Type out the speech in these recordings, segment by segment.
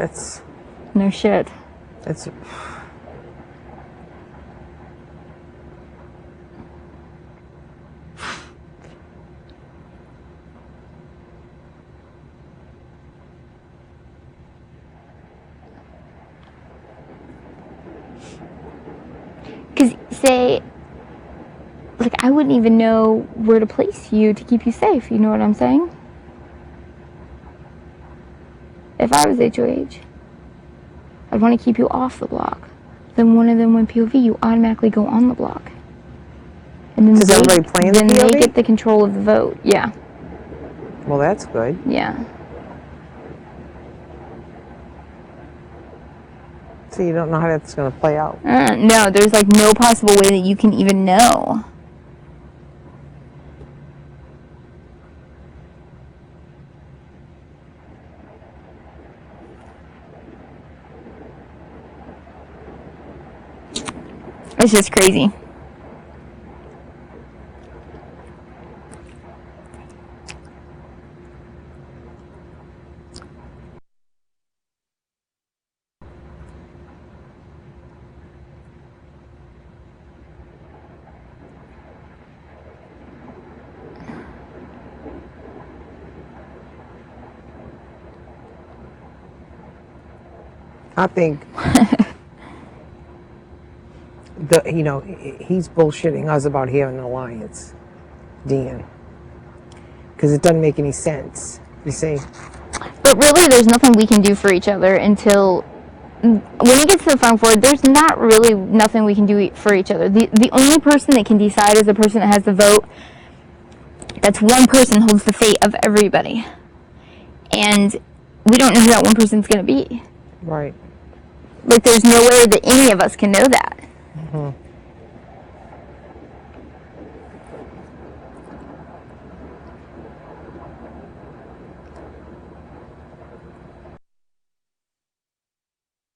It's No shit. it's. Because, say, like, I wouldn't even know where to place you to keep you safe, you know what I'm saying? If I was HOH, I'd want to keep you off the block. Then one of them went POV, you automatically go on the block. And then everybody playing then the POV? they get the control of the vote, yeah. Well, that's good. Yeah. So you don't know how that's going to play out. No, there's like no possible way that you can even know. It's just crazy. I think he's bullshitting us about having an alliance, Dan, because it doesn't make any sense. You see? But really, there's nothing we can do for each other until when it gets to the final four. There's not really nothing we can do for each other. The only person that can decide is the person that has the vote. That's one person holds the fate of everybody, and we don't know who that one person's going to be. Right. Like, there's no way that any of us can know that. Mm-hmm.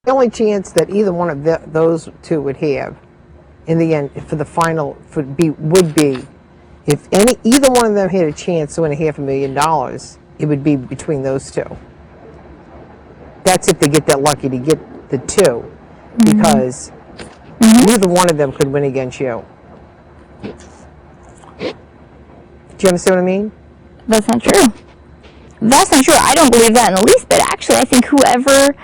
The only chance that either one of those two would have, in the end, for the final, would be if either one of them had a chance to win $500,000, it would be between those two. That's if they get that lucky to get the two, because neither one of them could win against you. Do you understand what I mean? That's not true. That's not true. I don't believe that in the least bit. Actually, I think whoever...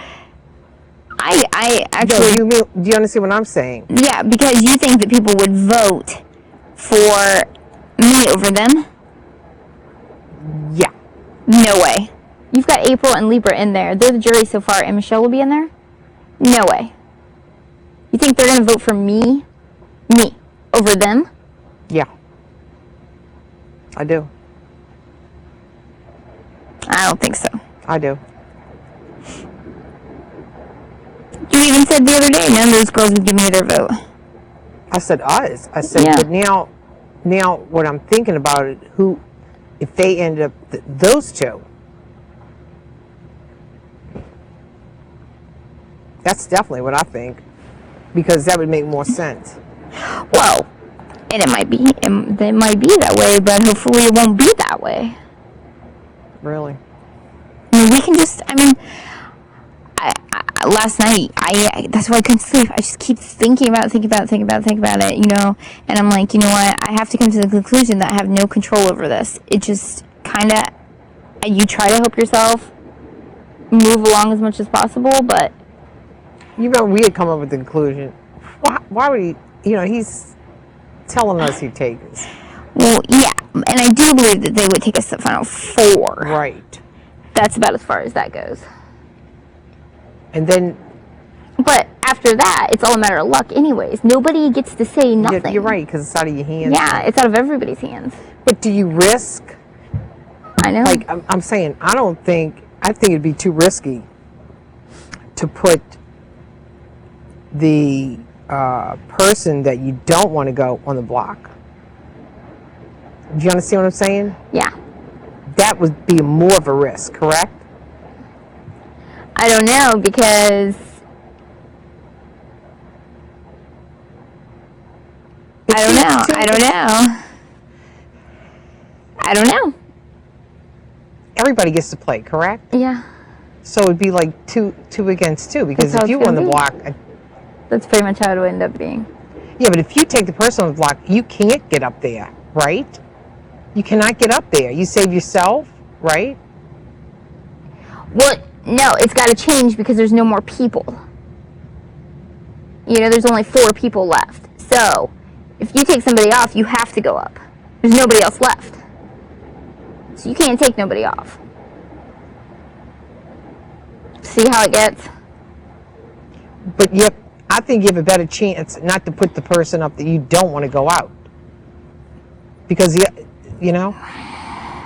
I actually... No, do you understand what I'm saying? Yeah, because you think that people would vote for me over them? Yeah. No way. You've got April and Libra in there. They're the jury so far, and Michelle will be in there? No way. You think they're going to vote for me, over them? Yeah. I do. I don't think so. I do. You even said the other day none of those girls would give me their vote. I said us. I said, yeah. But now what I'm thinking about it, if they end up, those two, that's definitely what I think, because that would make more sense. Well, and it might be that way, but hopefully it won't be that way. Really? I mean, we can just, last night, that's why I couldn't sleep. I just keep thinking about it, you know, and I'm like, you know what, I have to come to the conclusion that I have no control over this. It just kind of, you try to help yourself move along as much as possible, but... You know, we had come up with the conclusion, why would he, he's telling us he'd take us. Well, yeah, and I do believe that they would take us to the final four. Right. That's about as far as that goes. And then... But after that, it's all a matter of luck anyways. Nobody gets to say nothing. You're right, because it's out of your hands. Yeah, it's out of everybody's hands. But do you risk? I know. Like, I'm saying, I think it'd be too risky to put the person that you don't want to go on the block. Do you understand what I'm saying? Yeah. That would be more of a risk, correct? I don't know, because I don't know. Everybody gets to play, correct? Yeah. So it'd be like two against two, because That's how if you it's were on the gonna block, That's pretty much how it would end up being. yeah, but if you take the person on the block, you can't get up there, right? You cannot get up there. You save yourself, right? Well, no, it's got to change because there's no more people. You know, there's only 4 people left. So, if you take somebody off, you have to go up. There's nobody else left. So you can't take nobody off. See how it gets? But yep, I think you have a better chance not to put the person up that you don't want to go out. Because, you know,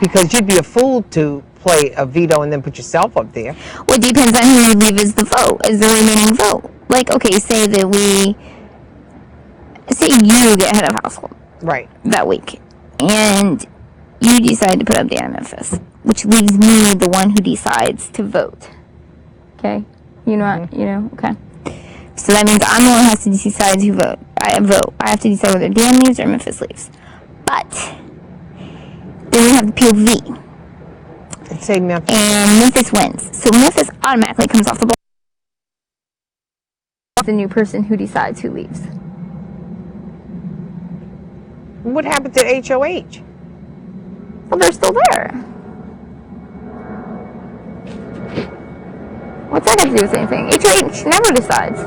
because you'd be a fool to play a veto and then put yourself up there. Well, it depends on who you leave as the vote, as the remaining vote. Like, okay, say you get head of household. Right. That week. And you decide to put up Dan Memphis, which leaves me the one who decides to vote. Okay? You know, okay. So that means I'm the one who has to decide who vote. I have to decide whether Dan leaves or Memphis leaves. But then we have the POV. I'd say Memphis. And Memphis wins. So Memphis automatically comes off the block. The new person who decides who leaves. What happened to HOH? Well, they're still there. What's that got to do with anything? HOH never decides.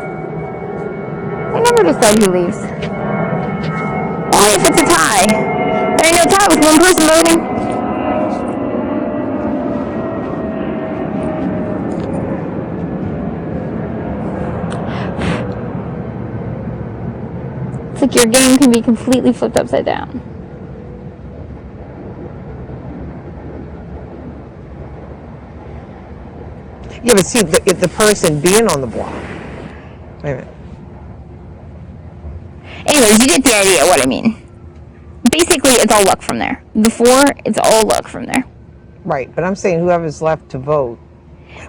They never decide who leaves. Only if it's a tie. There ain't no tie with one person voting. It's like your game can be completely flipped upside down. Yeah, but see, if the person being on the block. Wait a minute. Anyways, you get the idea what I mean. Basically, it's all luck from there. Before, it's all luck from there. Right, but I'm saying whoever's left to vote,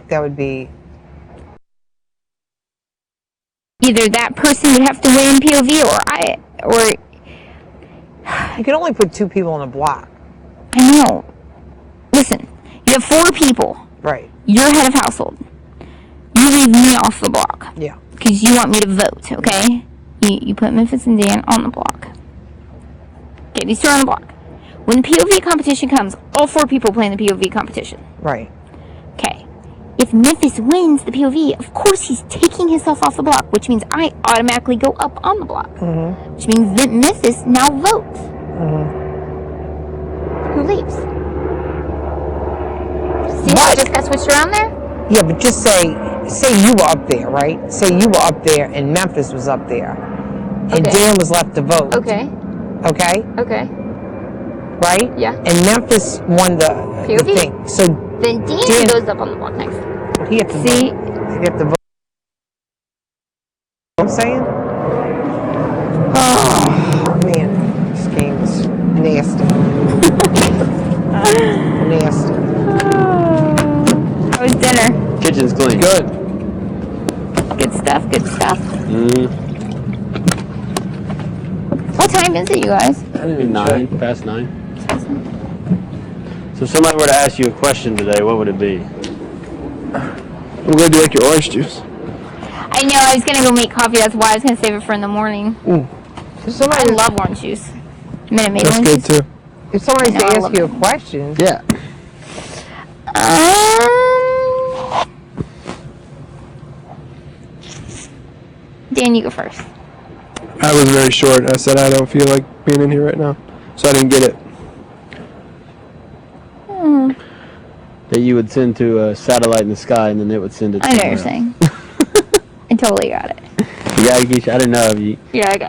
that would be... Either that person would have to win POV or You can only put 2 people on a block. I know. Listen, you have 4 people. Right. You're head of household. You leave me off the block. Yeah. Because you want me to vote, okay? You put Memphis and Dan on the block. Okay, these 2 are on the block. When the POV competition comes, all 4 people play in the POV competition. Right. Okay. If Memphis wins the POV, of course he's taking himself off the block, which means I automatically go up on the block. Mm-hmm. Which means that Memphis now votes. Mm-hmm. Who leaves? See how it just got switched around there? Yeah, but just say you were up there, right? Say you were up there and Memphis was up there. And Okay. Dan was left to vote. Okay. Okay? Okay. Right? Yeah. And Memphis won the POV. thing. So Then Dan goes up on the block next. he had to See? vote. He had to vote. You know what I'm saying? Oh, man. This game is nasty. Nasty. How was dinner? Kitchen's clean. Good. Good stuff, good stuff. Mm-hmm. What time is it, you guys? Maybe 9, past 9. So if somebody were to ask you a question today, what would it be? I'm glad you like your orange juice. I know, I was going to go make coffee. That's why I was going to save it for in the morning. If I love orange juice. Minute Maid That's orange good juice. too. If somebody's I know, to I ask love you it. a question, Yeah. Dan, you go first. I was very short. I said I don't feel like being in here right now, so I didn't get it. That you would send to a satellite in the sky, and then it would send it to I know what you're saying. I totally got it. You got it, Keesha? I didn't know if you... Yeah, I got it.